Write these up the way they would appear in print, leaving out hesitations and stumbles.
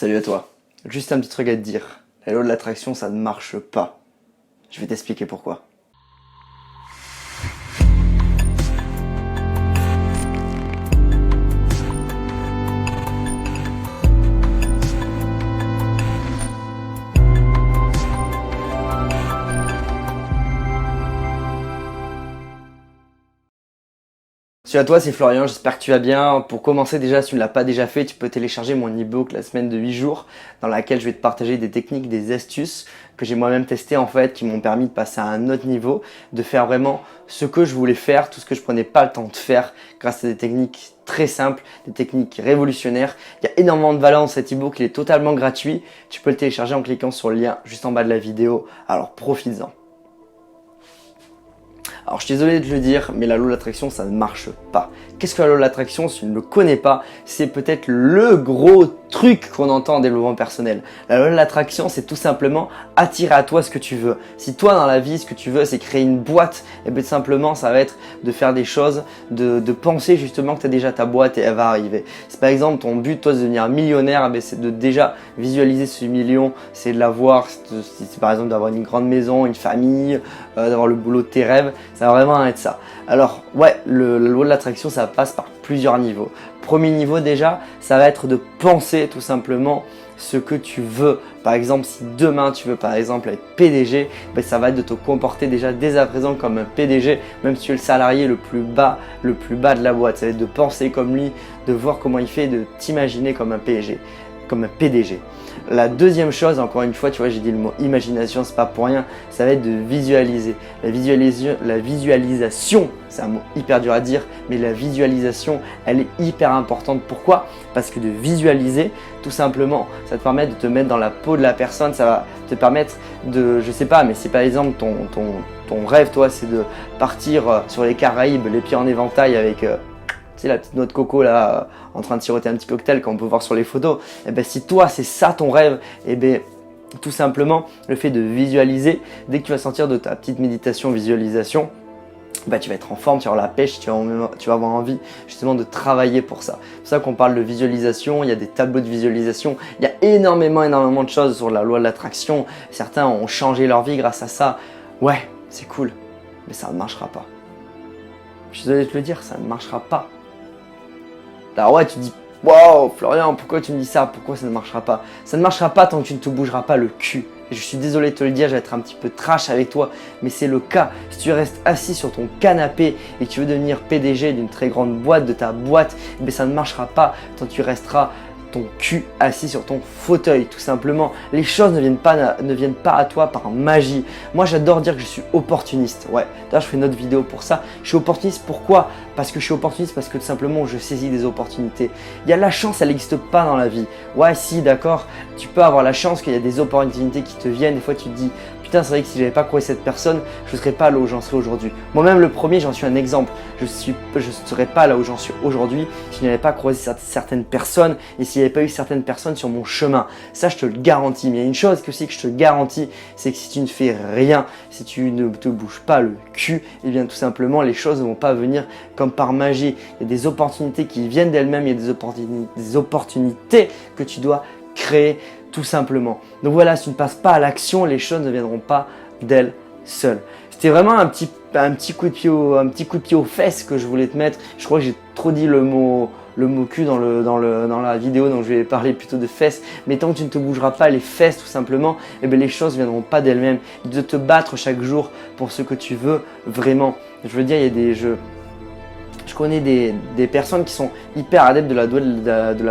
Salut à toi. Juste un petit truc à te dire. La loi de l'attraction, ça ne marche pas. Je vais t'expliquer pourquoi. Salut à toi, c'est Florian, j'espère que tu vas bien. Pour commencer déjà, si tu ne l'as pas déjà fait, tu peux télécharger mon e-book La semaine de 8 jours dans laquelle je vais te partager des techniques, des astuces que j'ai moi-même testées en fait, qui m'ont permis de passer à un autre niveau, de faire vraiment ce que je voulais faire, tout ce que je prenais pas le temps de faire grâce à des techniques très simples, des techniques révolutionnaires. Il y a énormément de valeur dans cet e-book, il est totalement gratuit. Tu peux le télécharger en cliquant sur le lien juste en bas de la vidéo, alors profites-en. Alors je suis désolé de le dire, mais la loi de l'attraction, ça ne marche pas. Qu'est-ce que la loi de l'attraction? Si tu ne le connais pas, c'est peut-être le gros truc qu'on entend en développement personnel. La loi de l'attraction, c'est tout simplement attirer à toi ce que tu veux. Si toi dans la vie, ce que tu veux, c'est créer une boîte, et bien tout simplement, ça va être de faire des choses, de penser justement que tu as déjà ta boîte et elle va arriver. Si par exemple ton but, toi, de devenir millionnaire, c'est de déjà visualiser ce million, c'est de l'avoir, c'est par exemple d'avoir une grande maison, une famille, d'avoir le boulot de tes rêves, ça va vraiment être ça. Alors ouais, la loi de l'attraction, ça passe par plusieurs niveaux. Premier niveau déjà, ça va être de penser tout simplement ce que tu veux. Par exemple, si demain tu veux par exemple être PDG, ça va être de te comporter déjà dès à présent comme un PDG, même si tu es le salarié le plus bas de la boîte. Ça va être de penser comme lui, de voir comment il fait, de t'imaginer comme un PDG. La deuxième chose, encore une fois, tu vois, j'ai dit le mot imagination, c'est pas pour rien, ça va être de visualiser. La visualisation, c'est un mot hyper dur à dire, mais la visualisation, elle est hyper importante. Pourquoi? Parce que de visualiser, tout simplement, ça te permet de te mettre dans la peau de la personne, ça va te permettre de, je sais pas, mais si par exemple ton rêve, toi, c'est de partir sur les Caraïbes, les pieds en éventail avec la petite noix de coco là, en train de siroter un petit cocktail qu'on peut voir sur les photos, et bien si toi c'est ça ton rêve, et bien tout simplement le fait de visualiser, dès que tu vas sortir de ta petite méditation visualisation, tu vas être en forme, tu vas avoir la pêche, tu vas avoir envie justement de travailler pour ça. C'est pour ça qu'on parle de visualisation, il y a des tableaux de visualisation, il y a énormément de choses sur la loi de l'attraction. Certains ont changé leur vie grâce à ça. Ouais, c'est cool, mais ça ne marchera pas. Je suis désolé de te le dire, ça ne marchera pas. Alors ouais, tu te dis, wow, Florian, pourquoi tu me dis ça? Pourquoi ça ne marchera pas? Ça ne marchera pas tant que tu ne te bougeras pas le cul. Et je suis désolé de te le dire, je vais être un petit peu trash avec toi, mais c'est le cas. Si tu restes assis sur ton canapé et que tu veux devenir PDG d'une très grande boîte, de ta boîte, ça ne marchera pas tant que tu resteras ton cul assis sur ton fauteuil, tout simplement. Les choses ne viennent pas à toi par magie. Moi, j'adore dire que je suis opportuniste. Ouais, d'ailleurs, je fais une autre vidéo pour ça. Je suis opportuniste, pourquoi? Parce que je suis opportuniste, parce que tout simplement, je saisis des opportunités. Il y a la chance, elle n'existe pas dans la vie. Ouais, si, d'accord, tu peux avoir la chance qu'il y a des opportunités qui te viennent. Des fois, tu te dis, putain, c'est vrai que si j'avais pas croisé cette personne, je ne serais pas là où j'en serais aujourd'hui. Moi-même, le premier, j'en suis un exemple. Je ne serais pas là où j'en suis aujourd'hui si je n'avais pas croisé certaines personnes et s'il n'y avait pas eu certaines personnes sur mon chemin. Ça, je te le garantis. Mais il y a une chose aussi que je te garantis, c'est que si tu ne fais rien, si tu ne te bouges pas le cul, et bien tout simplement, les choses ne vont pas venir comme par magie. Il y a des opportunités qui viennent d'elles-mêmes, il y a des opportunités que tu dois créer tout simplement. Donc voilà, si tu ne passes pas à l'action, les choses ne viendront pas d'elles seules. C'était vraiment un petit coup de pied aux fesses que je voulais te mettre. Je crois que j'ai trop dit le mot cul dans la vidéo, donc je vais parler plutôt de fesses. Mais tant que tu ne te bougeras pas les fesses tout simplement, les choses ne viendront pas d'elles-mêmes. De te battre chaque jour pour ce que tu veux vraiment. Je veux dire, il y a des jeux. Je connais des personnes qui sont hyper adeptes de la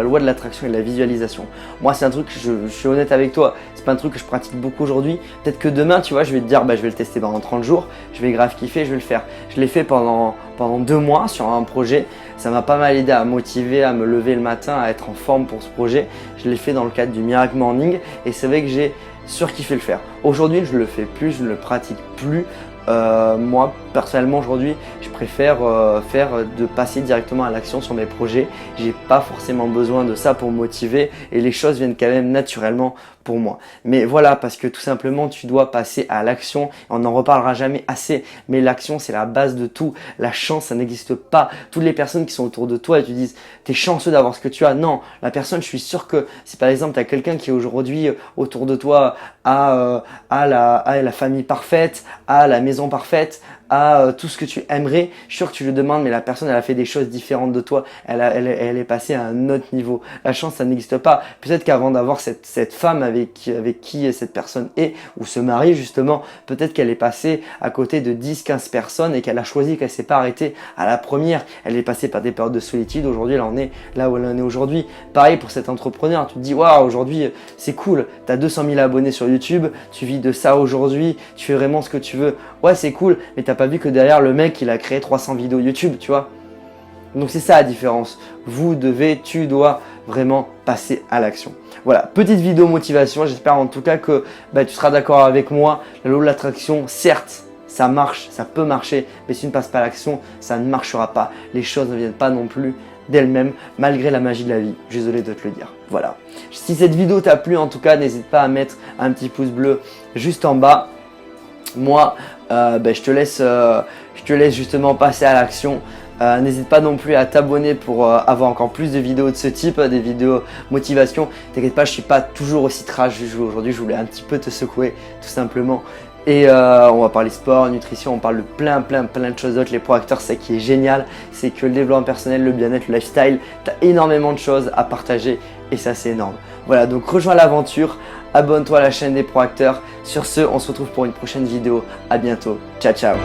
loi de l'attraction et de la visualisation. Moi, c'est un truc, je suis honnête avec toi, c'est pas un truc que je pratique beaucoup aujourd'hui. Peut-être que demain, tu vois, je vais te dire, je vais le tester pendant 30 jours, je vais grave kiffer, je vais le faire. Je l'ai fait pendant 2 mois sur un projet. Ça m'a pas mal aidé à motiver, à me lever le matin, à être en forme pour ce projet. Je l'ai fait dans le cadre du Miracle Morning et c'est vrai que j'ai surkiffé le faire. Aujourd'hui, je ne le fais plus, je ne le pratique plus. Moi personnellement aujourd'hui je préfère de passer directement à l'action sur mes projets. J'ai pas forcément besoin de ça pour me motiver et les choses viennent quand même naturellement pour moi. Mais voilà, parce que tout simplement, tu dois passer à l'action. On n'en reparlera jamais assez, mais l'action, c'est la base de tout. La chance, ça n'existe pas. Toutes les personnes qui sont autour de toi et tu dis, t'es chanceux d'avoir ce que tu as. Non, la personne, je suis sûr que si par exemple, tu as quelqu'un qui aujourd'hui autour de toi a la famille parfaite, a la maison parfaite, à tout ce que tu aimerais, je suis sûr que tu lui demandes, mais la personne, elle a fait des choses différentes de toi, elle est passée à un autre niveau. La chance, ça n'existe pas. Peut-être qu'avant d'avoir cette femme avec qui cette personne est, ou se marie justement, peut-être qu'elle est passée à côté de 10-15 personnes et qu'elle a choisi qu'elle s'est pas arrêtée à la première. Elle est passée par des périodes de solitude, aujourd'hui, elle en est là où elle en est aujourd'hui. Pareil pour cet entrepreneur, tu te dis, waouh, aujourd'hui, c'est cool, tu as 200 000 abonnés sur YouTube, tu vis de ça aujourd'hui, tu fais vraiment ce que tu veux. Ouais, c'est cool, mais t'as pas vu que derrière le mec, il a créé 300 vidéos YouTube, tu vois. Donc c'est ça la différence. Tu dois vraiment passer à l'action. Voilà, petite vidéo motivation. J'espère en tout cas que tu seras d'accord avec moi. La loi de l'attraction, certes, ça marche, ça peut marcher, mais si tu ne passes pas à l'action, ça ne marchera pas. Les choses ne viennent pas non plus d'elles-mêmes, malgré la magie de la vie. Je suis désolé de te le dire. Voilà. Si cette vidéo t'a plu, en tout cas, n'hésite pas à mettre un petit pouce bleu juste en bas. Moi, je te laisse justement passer à l'action. N'hésite pas non plus à t'abonner pour avoir encore plus de vidéos de ce type, des vidéos motivation. T'inquiète pas, je suis pas toujours aussi trash. Aujourd'hui, je voulais un petit peu te secouer, tout simplement. Et on va parler sport, nutrition, on parle de plein de choses d'autres. Les pro acteurs, c'est qui est génial, c'est que le développement personnel, le bien-être, le lifestyle, tu as énormément de choses à partager et ça c'est énorme. Voilà, donc rejoins l'aventure, abonne-toi à la chaîne des pro acteurs. Sur ce, on se retrouve pour une prochaine vidéo. À bientôt, ciao ciao.